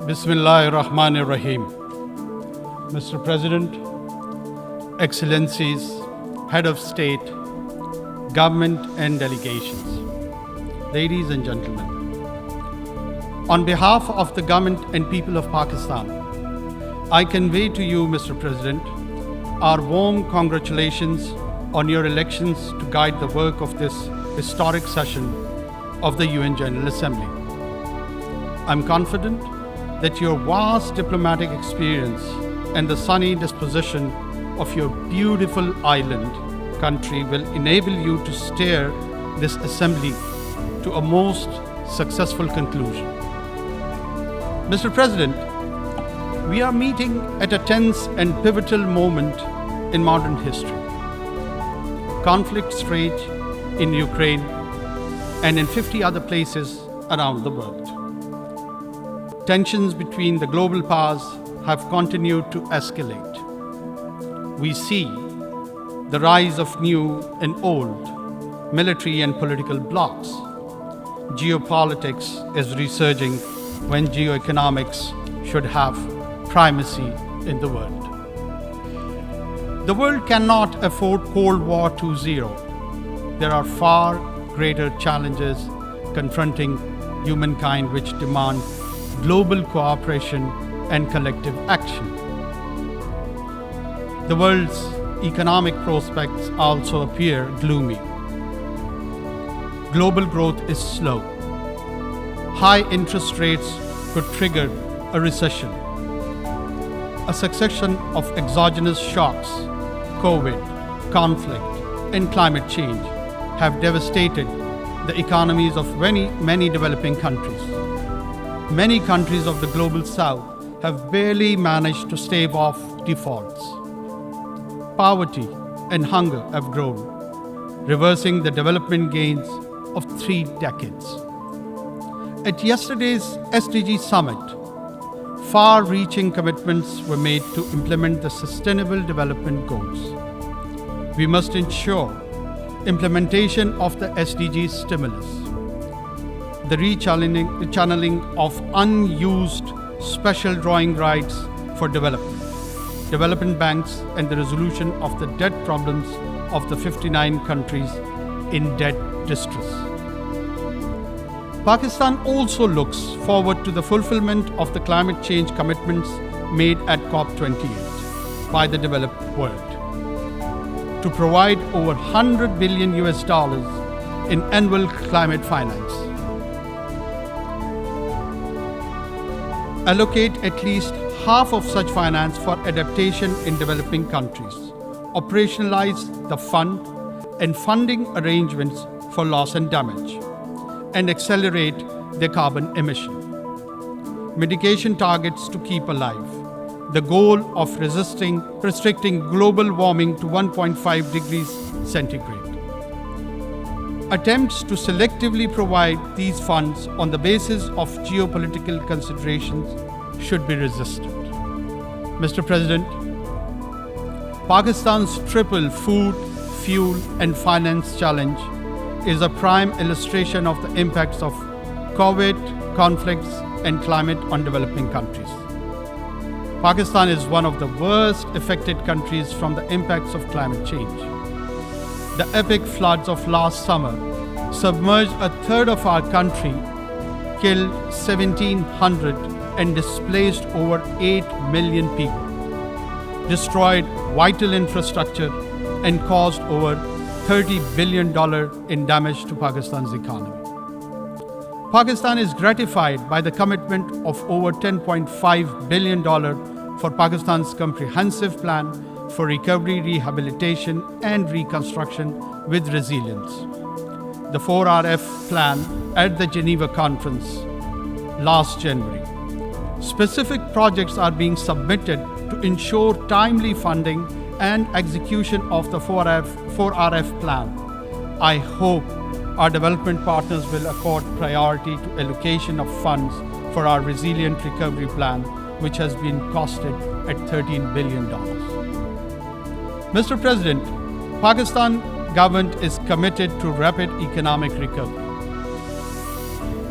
Bismillahirrahmanirrahim. Mr. President, Excellencies, Head of State, Government and Delegations, ladies and gentlemen. On behalf of the government and people of Pakistan, I convey to you, Mr. President, our warm congratulations on your elections to guide the work of this historic session of the UN General Assembly. I'm confident that your vast diplomatic experience and the sunny disposition of your beautiful island country will enable you to steer this assembly to a most successful conclusion. Mr. President, we are meeting at a tense and pivotal moment in modern history. Conflicts rage in Ukraine and in 50 other places around the world. Tensions between the global powers have continued to escalate. We see the rise of new and old military and political blocs. Geopolitics is resurging when geoeconomics should have primacy in the world. The world cannot afford Cold War 2.0. There are far greater challenges confronting humankind which demand global cooperation and collective action. The world's economic prospects also appear gloomy. Global growth is slow. High interest rates could trigger a recession. A succession of exogenous shocks, COVID, conflict, and climate change have devastated the economies of many developing countries. Many countries of the global south have barely managed to stave off defaults. Poverty and hunger have grown, reversing the development gains of 3 decades. At yesterday's SDG summit, far-reaching commitments were made to implement the Sustainable Development Goals. We must ensure implementation of the SDG stimulus, the rechanneling of unused special drawing rights for development banks, and the resolution of the debt problems of the 59 countries in debt distress. Pakistan also looks forward to the fulfillment of the climate change commitments made at COP28 by the developed world to provide over $100 billion in annual climate finance. Allocate at least half of such finance for adaptation in developing countries. Operationalize the fund and funding arrangements for loss and damage, and accelerate their carbon emission. Mitigation targets to keep alive. The goal of restricting global warming to 1.5 degrees centigrade. Attempts to selectively provide these funds on the basis of geopolitical considerations should be resisted. Mr. President, Pakistan's triple food, fuel, and finance challenge is a prime illustration of the impacts of COVID, conflicts, and climate on developing countries. Pakistan is one of the worst affected countries from the impacts of climate change. The epic floods of last summer submerged a third of our country, killed 1,700 and displaced over 8 million people, destroyed vital infrastructure, and caused over $30 billion in damage to Pakistan's economy. Pakistan is gratified by the commitment of over $10.5 billion for Pakistan's comprehensive plan for recovery, rehabilitation, and reconstruction with resilience. The 4RF plan at the Geneva conference last January. Specific projects are being submitted to ensure timely funding and execution of the 4RF plan. I hope our development partners will accord priority to allocation of funds for our resilient recovery plan, which has been costed at $13 billion. Mr. President, Pakistan government is committed to rapid economic recovery.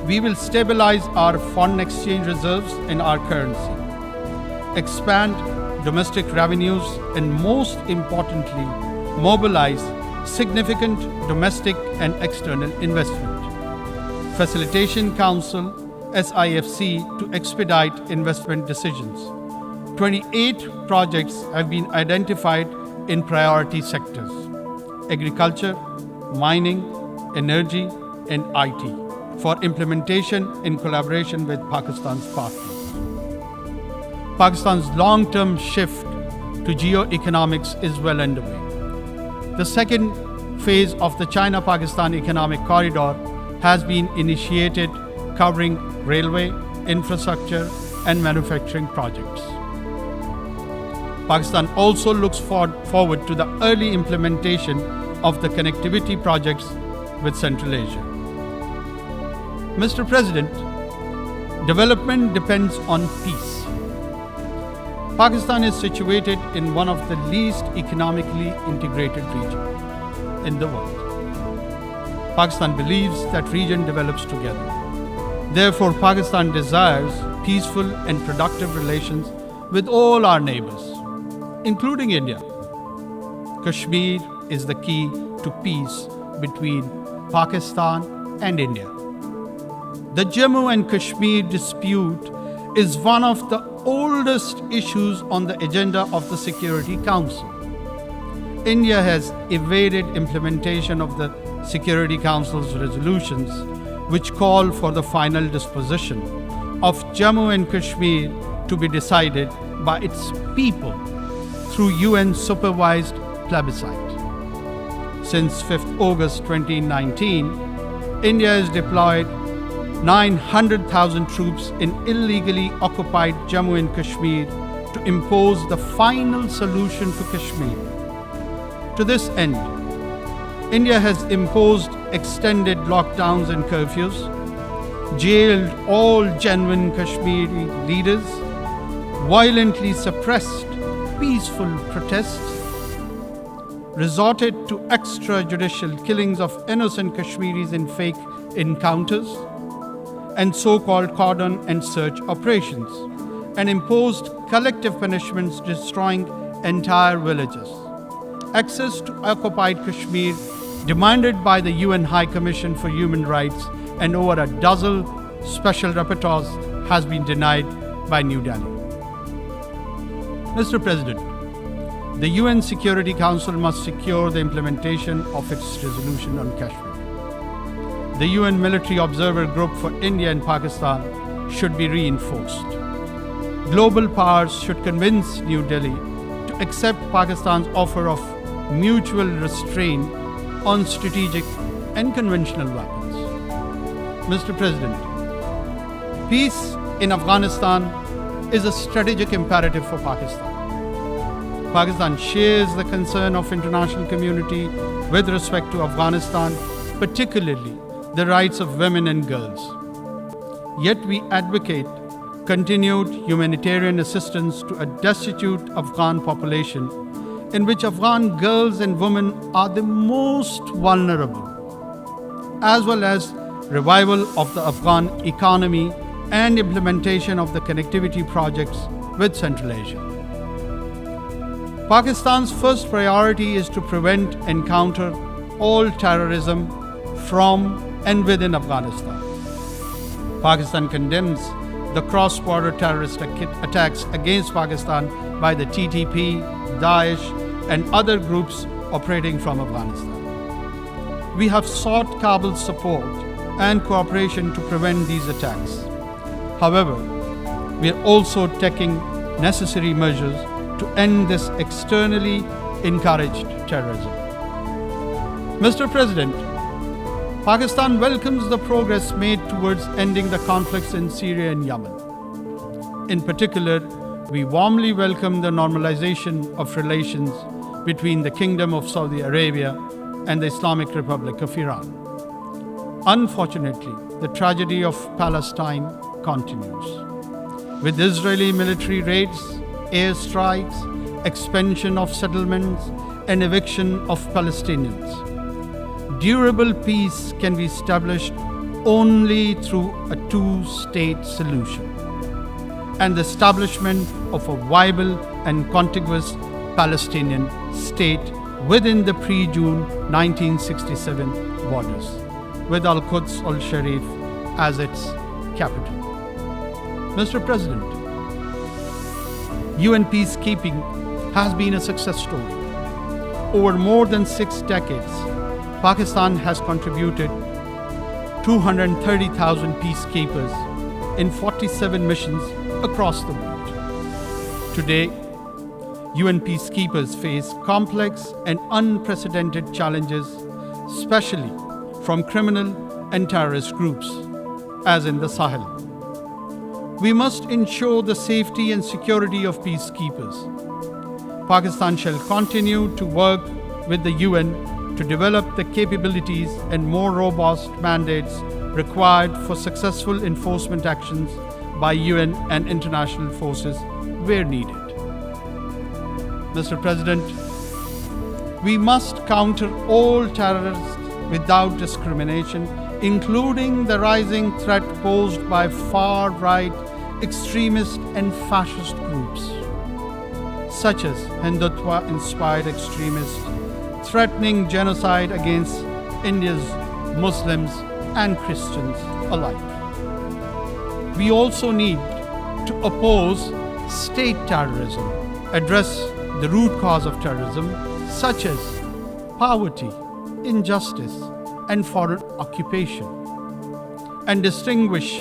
We will stabilize our foreign exchange reserves in our currency, expand domestic revenues, and most importantly, mobilize significant domestic and external investment. Facilitation Council, SIFC, to expedite investment decisions. 28 projects have been identified in priority sectors: agriculture, mining, energy, and IT, for implementation in collaboration with Pakistan's partners. Pakistan's long-term shift to geoeconomics is well underway. The second phase of the China-Pakistan Economic Corridor has been initiated, covering railway, infrastructure, and manufacturing projects. Pakistan also looks forward to the early implementation of the connectivity projects with Central Asia. Mr. President, development depends on peace. Pakistan is situated in one of the least economically integrated regions in the world. Pakistan believes that region develops together. Therefore, Pakistan desires peaceful and productive relations with all our neighbors, including India. Kashmir is the key to peace between Pakistan and India. The Jammu and Kashmir dispute is one of the oldest issues on the agenda of the Security Council. India has evaded implementation of the Security Council's resolutions, which call for the final disposition of Jammu and Kashmir to be decided by its people through UN-supervised plebiscite. Since 5th August 2019, India has deployed 900,000 troops in illegally occupied Jammu and Kashmir to impose the final solution for Kashmir. To this end, India has imposed extended lockdowns and curfews, jailed all genuine Kashmiri leaders, violently suppressed peaceful protests, resorted to extrajudicial killings of innocent Kashmiris in fake encounters, and so-called cordon and search operations, and imposed collective punishments destroying entire villages. Access to occupied Kashmir, demanded by the UN High Commission for Human Rights and over a dozen special rapporteurs, has been denied by New Delhi. Mr. President, the UN Security Council must secure the implementation of its resolution on Kashmir. The UN Military Observer Group for India and Pakistan should be reinforced. Global powers should convince New Delhi to accept Pakistan's offer of mutual restraint on strategic and conventional weapons. Mr. President, peace in Afghanistan is a strategic imperative for Pakistan. Pakistan shares the concern of international community with respect to Afghanistan, particularly the rights of women and girls. Yet we advocate continued humanitarian assistance to a destitute Afghan population, in which Afghan girls and women are the most vulnerable, as well as revival of the Afghan economy and implementation of the connectivity projects with Central Asia. Pakistan's first priority is to prevent and counter all terrorism from and within Afghanistan. Pakistan condemns the cross-border terrorist attacks against Pakistan by the TTP, Daesh, and other groups operating from Afghanistan. We have sought Kabul's support and cooperation to prevent these attacks. However, we are also taking necessary measures to end this externally encouraged terrorism. Mr. President, Pakistan welcomes the progress made towards ending the conflicts in Syria and Yemen. In particular, we warmly welcome the normalization of relations between the Kingdom of Saudi Arabia and the Islamic Republic of Iran. Unfortunately, the tragedy of Palestine continues, with Israeli military raids, airstrikes, expansion of settlements, and eviction of Palestinians. Durable peace can be established only through a two-state solution and the establishment of a viable and contiguous Palestinian state within the pre-June 1967 borders, with Al-Quds al-Sharif as its capital. Mr. President, UN peacekeeping has been a success story. Over more than 6 decades, Pakistan has contributed 230,000 peacekeepers in 47 missions across the world. Today, UN peacekeepers face complex and unprecedented challenges, especially from criminal and terrorist groups, as in the Sahel. We must ensure the safety and security of peacekeepers. Pakistan shall continue to work with the UN to develop the capabilities and more robust mandates required for successful enforcement actions by UN and international forces where needed. Mr. President, we must counter all terrorists without discrimination, including the rising threat posed by far-right extremist and fascist groups, such as Hindutva-inspired extremists, threatening genocide against India's Muslims and Christians alike. We also need to oppose state terrorism, address the root cause of terrorism, such as poverty, injustice, and foreign occupation, and distinguish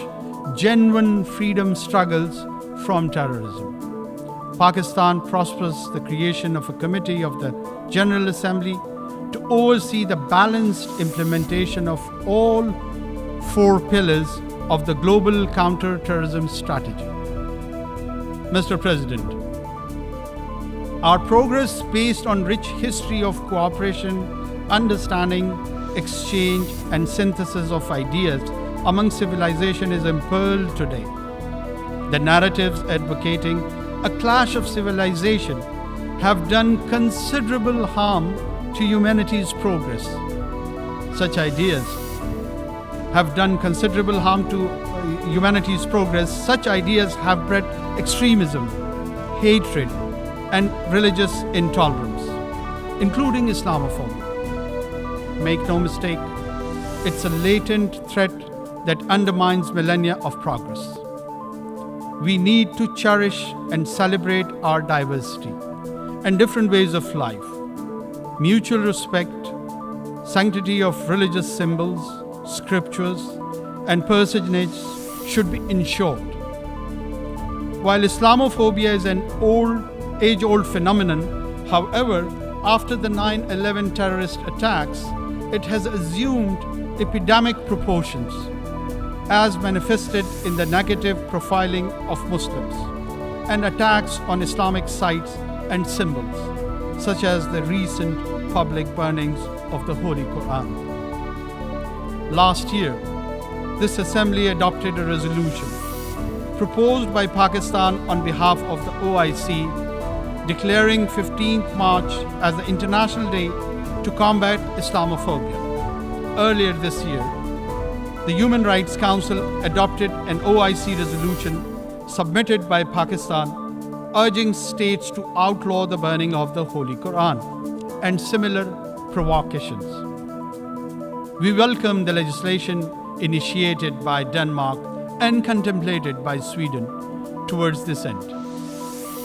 genuine freedom struggles from terrorism. Pakistan prospers the creation of a committee of the General Assembly to oversee the balanced implementation of all 4 pillars of the global counter-terrorism strategy. Mr. President, our progress based on rich history of cooperation, understanding, exchange, and synthesis of ideas among civilization is impearled today. The narratives advocating a clash of civilization have done considerable harm to humanity's progress. Such ideas have bred extremism, hatred, and religious intolerance, including Islamophobia. Make no mistake, it's a latent threat that undermines millennia of progress. We need to cherish and celebrate our diversity and different ways of life. Mutual respect, sanctity of religious symbols, scriptures, and personage should be ensured. While Islamophobia is an age-old phenomenon, however, after the 9/11 terrorist attacks, it has assumed epidemic proportions, as manifested in the negative profiling of Muslims and attacks on Islamic sites and symbols, such as the recent public burnings of the Holy Quran. Last year, this Assembly adopted a resolution proposed by Pakistan on behalf of the OIC, declaring 15th March as the International Day to combat Islamophobia. Earlier this year, the Human Rights Council adopted an OIC resolution submitted by Pakistan urging states to outlaw the burning of the Holy Quran and similar provocations. We welcome the legislation initiated by Denmark and contemplated by Sweden towards this end.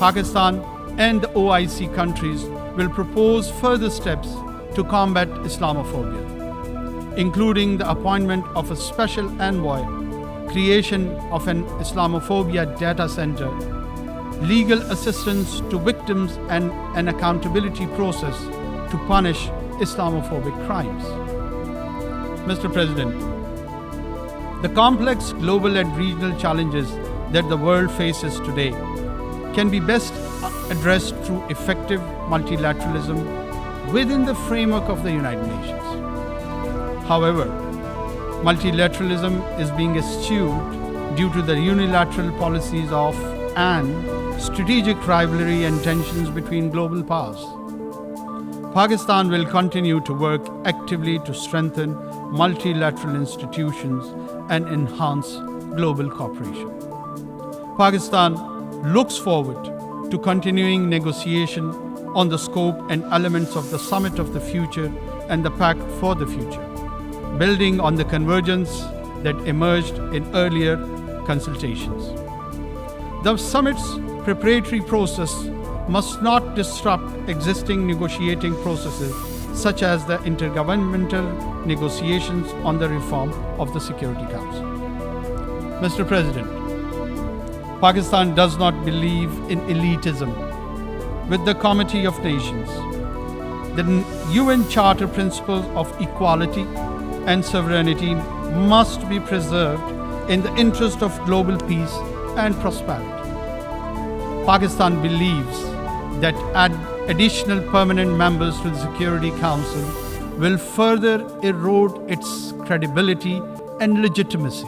Pakistan and the OIC countries will propose further steps to combat Islamophobia, including the appointment of a special envoy, creation of an Islamophobia data center, legal assistance to victims, and an accountability process to punish Islamophobic crimes. Mr. President, the complex global and regional challenges that the world faces today can be best addressed through effective multilateralism within the framework of the United Nations. However, multilateralism is being eschewed due to the unilateral policies of and strategic rivalry and tensions between global powers. Pakistan will continue to work actively to strengthen multilateral institutions and enhance global cooperation. Pakistan looks forward to continuing negotiation on the scope and elements of the Summit of the Future and the Pact for the Future, building on the convergence that emerged in earlier consultations. The summit's preparatory process must not disrupt existing negotiating processes such as the intergovernmental negotiations on the reform of the Security Council. Mr. President, Pakistan does not believe in elitism. With the Committee of Nations, the UN Charter principles of equality and sovereignty must be preserved in the interest of global peace and prosperity. Pakistan believes that additional permanent members to the Security Council will further erode its credibility and legitimacy.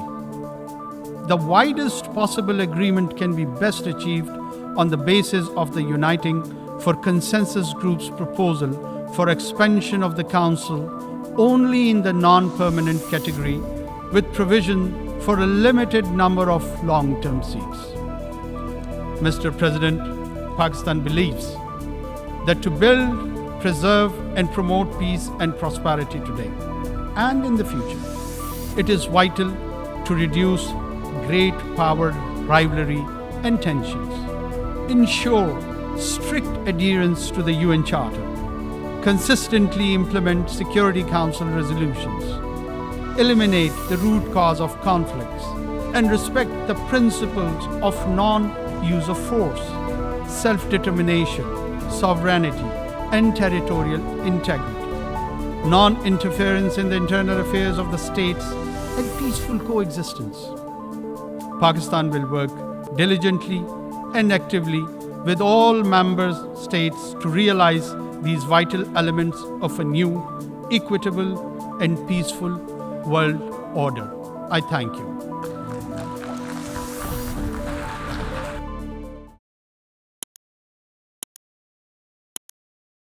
The widest possible agreement can be best achieved on the basis of the Uniting for Consensus Group's proposal for expansion of the Council only in the non-permanent category with provision for a limited number of long-term seats. Mr. President, Pakistan believes that to build, preserve, and promote peace and prosperity today and in the future, it is vital to reduce great power rivalry and tensions, ensure strict adherence to the UN Charter, consistently implement Security Council resolutions, eliminate the root cause of conflicts, and respect the principles of non-use of force, self-determination, sovereignty, and territorial integrity, non-interference in the internal affairs of the states, and peaceful coexistence. Pakistan will work diligently and actively with all member states to realize these vital elements of a new, equitable, and peaceful world order. I thank you.